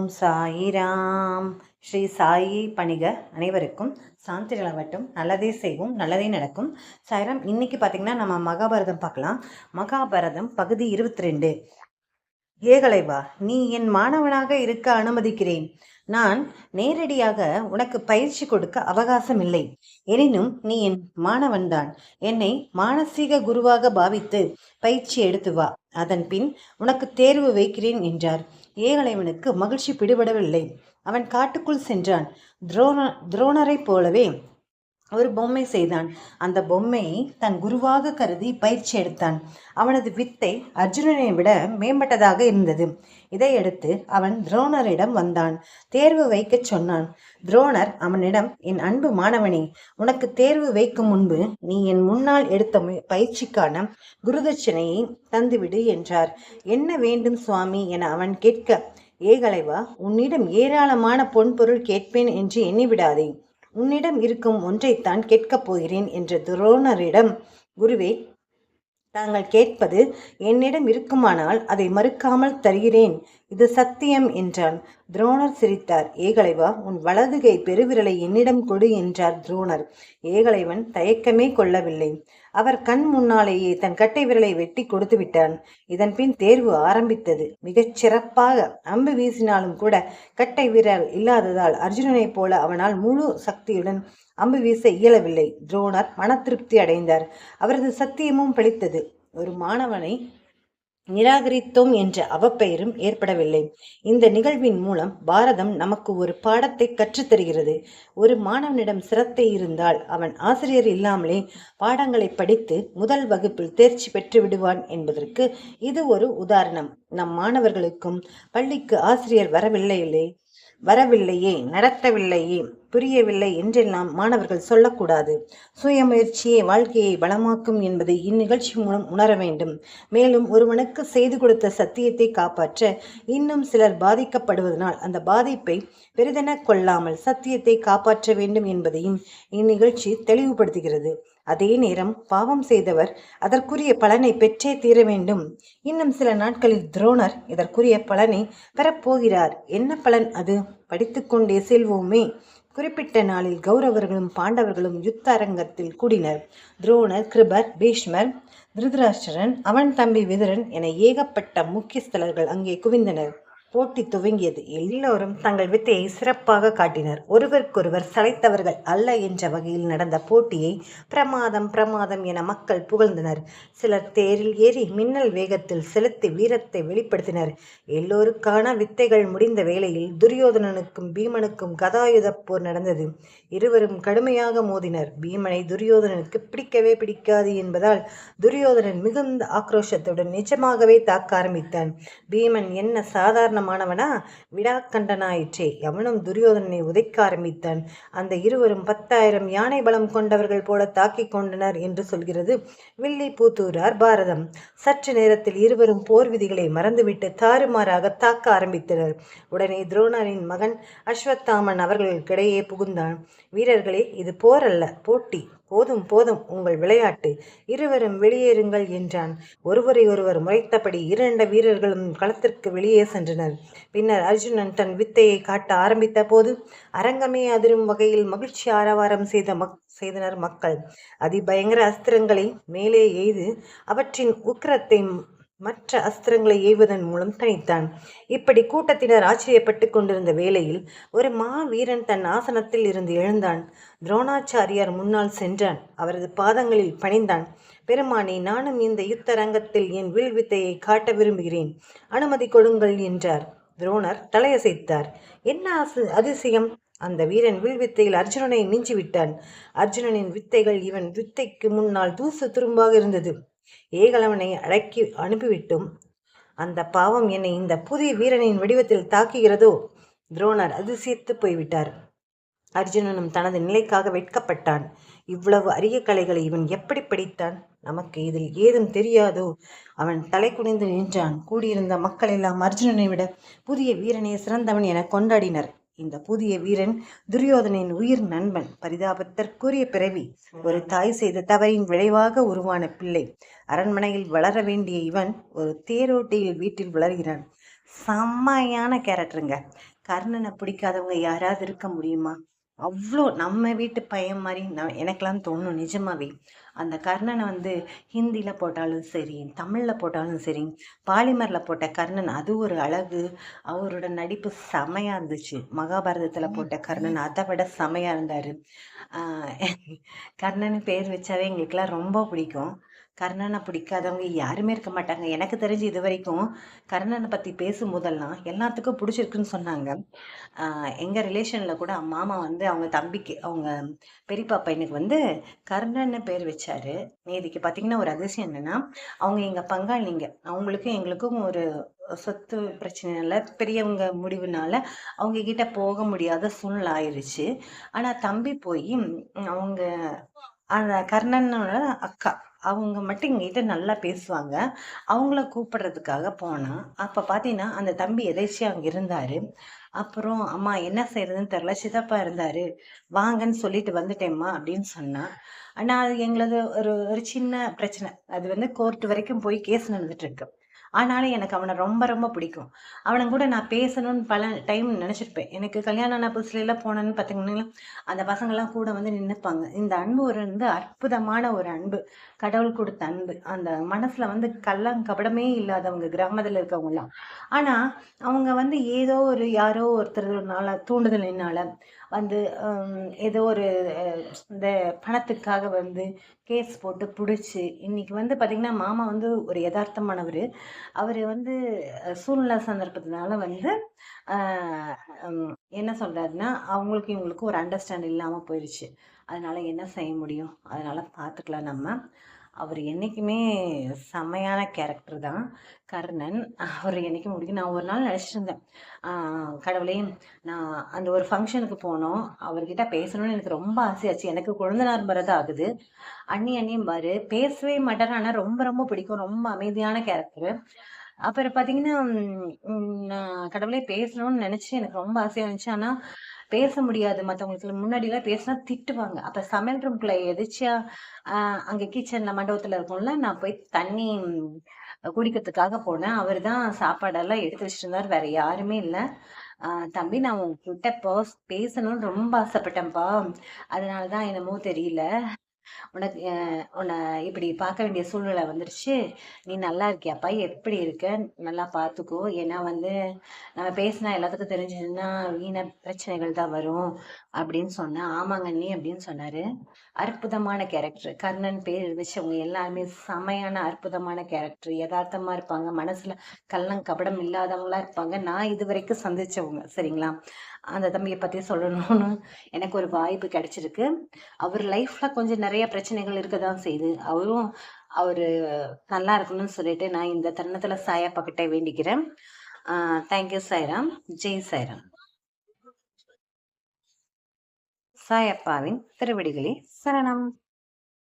ஓம் சாயிராம். ஸ்ரீ சாயி பணிக அனைவருக்கும் சாந்தி நிலவட்டும், நல்லதே செய்வோம், நல்லதே நடக்கும். சாயிராம். இன்னைக்கு பார்த்தீங்கன்னா நம்ம மகாபாரதம் பார்க்கலாம். மகாபாரதம் பகுதி 22. ஏகலைவா, நீ என் மாணவனாக இருக்க அனுமதிக்கிறேன். நான் நேரடியாக உனக்கு பயிற்சி கொடுக்க அவகாசம் இல்லை. எனினும் நீ என் மாணவன்தான். என்னை மானசீக குருவாக பாவித்து பயிற்சி எடுத்து வா. அதன் பின் உனக்கு தேர்வு வைக்கிறேன் என்றார். ஏகலைவனுக்கு மகிழ்ச்சி பிடிபடவில்லை. அவன் காட்டுக்குள் சென்றான். துரோணரைப் போலவே ஒரு பொம்மை செய்தான். அந்த பொம்மையை தன் குருவாக கருதி பயிற்சி எடுத்தான். அவனது வித்தை அர்ஜுனனை விட மேம்பட்டதாக இருந்தது. இதையடுத்து அவன் துரோணரிடம் வந்தான். தேர்வு வைக்க சொன்னான். துரோணர் அவனிடம், என் அன்பு மாணவனே, உனக்கு தேர்வு வைக்கும் முன்பு நீ என் முன்னால் எடுத்த பயிற்சிக்கான குருதட்சணையை தந்துவிடு என்றார். என்ன வேண்டும் சுவாமி என அவன் கேட்க, ஏகலைவா, உன்னிடம் ஏராளமான பொன்பொருள் கேட்பேன் என்று எண்ணிவிடாதே. உன்னிடம் இருக்கும் ஒன்றைத்தான் கேட்கப் போகிறேன் என்ற துரோணரிடம், குருவே, தாங்கள் கேட்பது என்னிடம் இருக்குமானால் அதை மறுக்காமல் தருகிறேன். இது சத்தியம் என்றான். துரோணர் சிரித்தார். ஏகலைவா, உன் வலதுகை பெருவிரலை என்னிடம் கொடு என்றார் துரோணர். ஏகலைவன் தயக்கமே கொள்ளவில்லை. அவர் கண் முன்னாலேயே தன் கட்டை விரலை வெட்டி கொடுத்து விட்டான். இதன் பின் தேர்வு ஆரம்பித்தது. மிகச் சிறப்பாக அம்பு வீசினாலும் கூட கட்டை விரல் இல்லாததால் அர்ஜுனனைப் போல அவனால் முழு சக்தியுடன் அம்பு வீச இயலவில்லை. துரோணர் மன திருப்தி அடைந்தார். அவரது சத்தியமும் பலித்தது. ஒரு மாணவனை நிராகரித்தோம் என்ற அவப்பெயரும் ஏற்படவில்லை. இந்த நிகழ்வின் மூலம் பாரதம் நமக்கு ஒரு பாடத்தை கற்றுத்தருகிறது. ஒரு மாணவனிடம் சிரத்தை இருந்தால் அவன் ஆசிரியர் இல்லாமலே பாடங்களை படித்து முதல் வகுப்பில் தேர்ச்சி பெற்று விடுவான் என்பதற்கு இது ஒரு உதாரணம். நம் மாணவர்களுக்கும் பள்ளிக்கு ஆசிரியர் வரவில்லையே, நடத்தவில்லையே, புரியவில்லை என்றெல்லாம் மாணவர்கள் சொல்லக்கூடாது. சுயமுயற்சியே வாழ்க்கையை பலமாக்கும் என்பதை இந்நிகழ்ச்சி மூலம் உணர வேண்டும். மேலும் ஒருவனுக்கு செய்து கொடுத்த சத்தியத்தை காப்பாற்ற இன்னும் சிலர் பாதிக்கப்படுவதனால் அந்த பாதிப்பை பெரிதென கொள்ளாமல் சத்தியத்தை காப்பாற்ற வேண்டும் என்பதையும் இந்நிகழ்ச்சி தெளிவுபடுத்துகிறது. அதே நேரம் பாவம் செய்தவர் அதற்குரிய பலனை பெற்றே தீர வேண்டும். இன்னும் சில நாட்களில் துரோணர் இதற்குரிய பலனை பெறப்போகிறார். என்ன பலன் அது? படித்துக்கொண்டே செல்வோமே. குறிப்பிட்ட நாளில் கௌரவர்களும் பாண்டவர்களும் யுத்த அரங்கத்தில் கூடினர். துரோணர், கிருபர், பீஷ்மர், திருதராஷ்டிரன், அவன் தம்பி விதுரன் என ஏகப்பட்ட முக்கியஸ்தலர்கள் அங்கே குவிந்தனர். போட்டி துவங்கியது. எல்லோரும் தங்கள் வித்தையை சிறப்பாக காட்டினர். ஒருவருக்கொருவர் சளைத்தவர்கள் அல்ல என்ற வகையில் நடந்த போட்டியை பிரமாதம் என மக்கள் புகழ்ந்தனர். சிலர் தேரில் ஏறி மின்னல் வேகத்தில் செலுத்தி வீரத்தை வெளிப்படுத்தினர். எல்லோருக்கான வித்தைகள் முடிந்த வேளையில் துரியோதனனுக்கும் பீமனுக்கும் கதாயுத போர் நடந்தது. இருவரும் கடுமையாக மோதினர். பீமனை துரியோதனனுக்கு பிடிக்கவே பிடிக்காது என்பதால் துரியோதனன் மிகுந்த ஆக்ரோஷத்துடன் நிஜமாகவே தாக்க ஆரம்பித்தான். பீமன் என்ன சாதாரண மாணவனா? விடாக்கண்டனாயிற்றே. அவனும் துரியோதனனை உதைக்க ஆரம்பித்தான். அந்த இருவரும் 10,000 யானை பலம் கொண்டவர்கள் போல தாக்கிக் கொண்டனர் என்று சொல்கிறது வில்லி பூத்தூரார் பாரதம். சற்று நேரத்தில் இருவரும் போர் விதிகளை மறந்துவிட்டு தாறுமாறாக தாக்க ஆரம்பித்தனர். உடனே துரோணரின் மகன் அஸ்வத்தாமன் அவர்களுக்கிடையே புகுந்தான். வீரர்களே, இது போர் அல்ல, போட்டி. போதும் உங்கள் விளையாட்டு. இருவரும் வெளியேறுங்கள் என்றான். ஒருவரை ஒருவர் முறைத்தபடி 2 வீரர்களும் களத்திற்கு வெளியே சென்றனர். பின்னர் அர்ஜுனன் தன் வித்தையை காட்ட ஆரம்பித்த போது அரங்கமே அதிரும் வகையில் மகிழ்ச்சி ஆரவாரம் செய்தனர் மக்கள். அதிபயங்கர அஸ்திரங்களை மேலே எய்து அவற்றின் உக்கிரத்தை மற்ற அஸ்திரங்களை எய்வதன் மூலம் தனித்தான். இப்படி கூட்டத்தினர் ஆச்சரியப்பட்டு கொண்டிருந்த வேளையில் ஒரு மாவீரன் தன் ஆசனத்தில் இருந்து எழுந்தான். துரோணாச்சாரியார் முன்னால் சென்றான். அவரது பாதங்களில் பணிந்தான். பெருமானே, நானும் இந்த யுத்த ரங்கத்தில் என் வில் வித்தையை காட்ட விரும்புகிறேன், அனுமதி கொடுங்கள் என்றார். துரோணர் தலையசைத்தார். என்ன அதிசயம்! அந்த வீரன் வில் வித்தையில் அர்ஜுனனை மிஞ்சிவிட்டான். அர்ஜுனனின் வித்தைகள் இவன் வித்தைக்கு முன்னால் தூசு துரும்பாக இருந்தது. ஏகலவனை அடக்கி அனுப்பிவிட்டும் அந்த பாவம் என்னை இந்த புதிய வீரனின் வடிவத்தில் தாக்குகிறதோ? துரோணர் அதிசயித்து போய்விட்டார். அர்ஜுனனும் தனது நிலைக்காக வெட்கப்பட்டான். இவ்வளவு அரிய கலைகளை இவன் எப்படி படித்தான்? நமக்கு இதில் ஏதும் தெரியாதோ? அவன் தலை குனிந்து நின்றான். கூடியிருந்த மக்கள் எல்லாம் அர்ஜுனனை விட புதிய வீரனே சிறந்தவன் என கொண்டாடினர். இந்த புதிய வீரன் துரியோதனின் உயிர் நண்பன். பரிதாபத்திற்குரிய பிறவி. ஒரு தாய் செய்த தவறின் விளைவாக உருவான பிள்ளை. அரண்மனையில் வளர வேண்டிய இவன் ஒரு தேரோட்டியில் வீட்டில் வளர்கிறான். செம்மையான கேரக்டருங்க. கர்ணனை பிடிக்காதவங்க யாராவது இருக்க முடியுமா? அவ்வளோ நம்ம வீட்டு பையன் மாதிரி எனக்கெல்லாம் தோணும் நிஜமாவே. அந்த கர்ணனை வந்து ஹிந்தியில் போட்டாலும் சரி, தமிழில் போட்டாலும் சரி, பாலிமரில் போட்ட கர்ணன் அது ஒரு அழகு. அவரோட நடிப்பு செமையாக இருந்துச்சு. மகாபாரதத்தில் போட்ட கர்ணன் அதை விட செமையாக இருந்தார். கர்ணன் பேர் வச்சாவே எங்களுக்கெல்லாம் ரொம்ப பிடிக்கும். கர்ணனை பிடிக்காதவங்க யாருமே இருக்க மாட்டாங்க. எனக்கு தெரிஞ்சு இது வரைக்கும் கர்ணனை பற்றி பேசும்போதெல்லாம் எல்லாத்துக்கும் பிடிச்சிருக்குன்னு சொன்னாங்க. எங்கள் ரிலேஷனில் கூட மாமா வந்து அவங்க தம்பிக்கு, அவங்க பெரியப்பா பையனுக்கு வந்து கர்ணன்னு பேர் வச்சாரு. நேதிக்கு பார்த்தீங்கன்னா ஒரு அதிசயம் என்னென்னா, அவங்க எங்கள் பங்காளிங்க. அவங்களுக்கும் எங்களுக்கும் ஒரு சொத்து பிரச்சனைனால, பெரியவங்க முடிவுனால அவங்க கிட்ட போக முடியாத சூழ்நிலை ஆயிடுச்சு. ஆனால் தம்பி போய் அவங்க அந்த கர்ணனோட அக்கா அவங்க மட்டும் எங்ககிட்ட நல்லா பேசுவாங்க. அவங்கள கூப்பிடுறதுக்காக போனான். அப்போ பார்த்தீங்கன்னா அந்த தம்பி எதேர்ச்சியா அங்கே இருந்தார். அப்புறம் அம்மா என்ன செய்யறதுன்னு தெரில, சித்தப்பா இருந்தார், வாங்கன்னு சொல்லிட்டு வந்துட்டேம்மா அப்படின்னு சொன்னான். ஆனால் அது எங்களது ஒரு ஒரு சின்ன பிரச்சனை. அது வந்து கோர்ட் வரைக்கும் போய் கேஸ் நடந்துட்டு இருக்கு. ஆனாலும் எனக்கு அவனை ரொம்ப ரொம்ப பிடிக்கும். அவனை கூட நான் பேசணும்னு பல டைம் நினச்சிருப்பேன். எனக்கு கல்யாணம் ஆன புதுசுலலாம் போனேன்னு பார்த்தீங்கன்னா, அந்த பசங்கள்லாம் கூட வந்து நின்றுப்பாங்க. இந்த அன்பு ஒரு வந்து அற்புதமான ஒரு அன்பு. கடவுள் கொடுத்த அன்பு. அந்த மனசில் வந்து கள்ளங்கபடமே இல்லாதவங்க கிராமத்தில் இருக்கவங்கலாம். ஆனால் அவங்க வந்து ஏதோ ஒரு யாரோ ஒருத்தர்னால தூண்டுதலினால வந்து ஏதோ ஒரு இந்த பணத்துக்காக வந்து கேஸ் போட்டு பிடிச்சி இன்னைக்கு வந்து பார்த்திங்கன்னா மாமா வந்து ஒரு யதார்த்தமானவர். அவர் வந்து சூழ்நிலை சந்தர்ப்பத்தினால வந்து என்ன சொல்கிறாருன்னா, அவங்களுக்கு இவங்களுக்கு ஒரு அண்டர்ஸ்டாண்ட் இல்லாமல் போயிடுச்சு. அதனால் என்ன செய்ய முடியும்? அதனால் பார்த்துக்கலாம் நம்ம. அவர் என்றைக்குமே செம்மையான கேரக்டர் தான் கர்ணன். அவர் என்றைக்கும் முடிக்கும். நான் ஒரு நாள் நினச்சிட்டு இருந்தேன், கடவுளே, நான் அந்த ஒரு ஃபங்க்ஷனுக்கு போனோம், அவர்கிட்ட பேசணும்னு எனக்கு ரொம்ப ஆசையாச்சு. எனக்கு குழந்தனார் பிறகு ஆகுது. அண்ணியும் பாரு பேசவே மாட்டார், ஆனால் ரொம்ப ரொம்ப பிடிக்கும். ரொம்ப அமைதியான கேரக்டரு. அப்புறம் பார்த்தீங்கன்னா, நான் கடவுளே பேசணும்னு நினச்சி எனக்கு ரொம்ப ஆசையாக இருந்துச்சு. ஆனால் பேச முடியாது. மற்றவங்களுக்கு முன்னாடிலாம் பேசினா திட்டுவாங்க. அப்போ சமையல் ரூம்குள்ளே எதிர்ச்சியா அங்கே கிச்சனில் மண்டபத்தில் இருக்கும்ல, நான் போய் தண்ணி குடிக்கிறதுக்காக போனேன். அவர் தான் சாப்பாடெல்லாம் எடுத்து வச்சுட்டு இருந்தார். வேற யாருமே இல்லை. தம்பி, நான் உங்ககிட்ட பேசணும்னு ரொம்ப ஆசைப்பட்டேன்ப்பா. அதனால தான் என்னமோ தெரியல, உனக்கு உன்னை இப்படி பார்க்க வேண்டிய சூழ்நிலை வந்துருச்சு. நீ நல்லா இருக்கியாப்பா? எப்படி இருக்க? நல்லா பார்த்துக்கோ. ஏன்னா வந்து நம்ம பேசினா எல்லாத்துக்கும் தெரிஞ்சதுன்னா வீண பிரச்சனைகள் தான் வரும் அப்படின்னு சொன்னேன். ஆமாங்க அண்ணி அப்படின்னு சொன்னார். அற்புதமான கேரக்டர். கர்ணன் பேர் வச்சவங்க எல்லாருமே செமையான அற்புதமான கேரக்டர். யதார்த்தமாக இருப்பாங்க. மனசில் கள்ளம் கபடம் இல்லாதவங்களா இருப்பாங்க. நான் இது வரைக்கும் சந்திச்சவங்க. சரிங்களா? அந்த தம்பியை பற்றி சொல்லணும்னு எனக்கு ஒரு வாய்ப்பு கிடைச்சிருக்கு. அவர் லைஃப்ல கொஞ்சம் நிறைய பிரச்சனைகள் இருக்க தான் செய்யுது. அவர் நல்லா இருக்கணும்னு சொல்லிட்டு நான் இந்த தருணத்தில் சாயப்பா கிட்ட வேண்டிக்கிறேன். தேங்க்யூ சாய்ராம். ஜெய் சாய்ராம். சாயப்பாவின் திருவடிகளே சரணம்.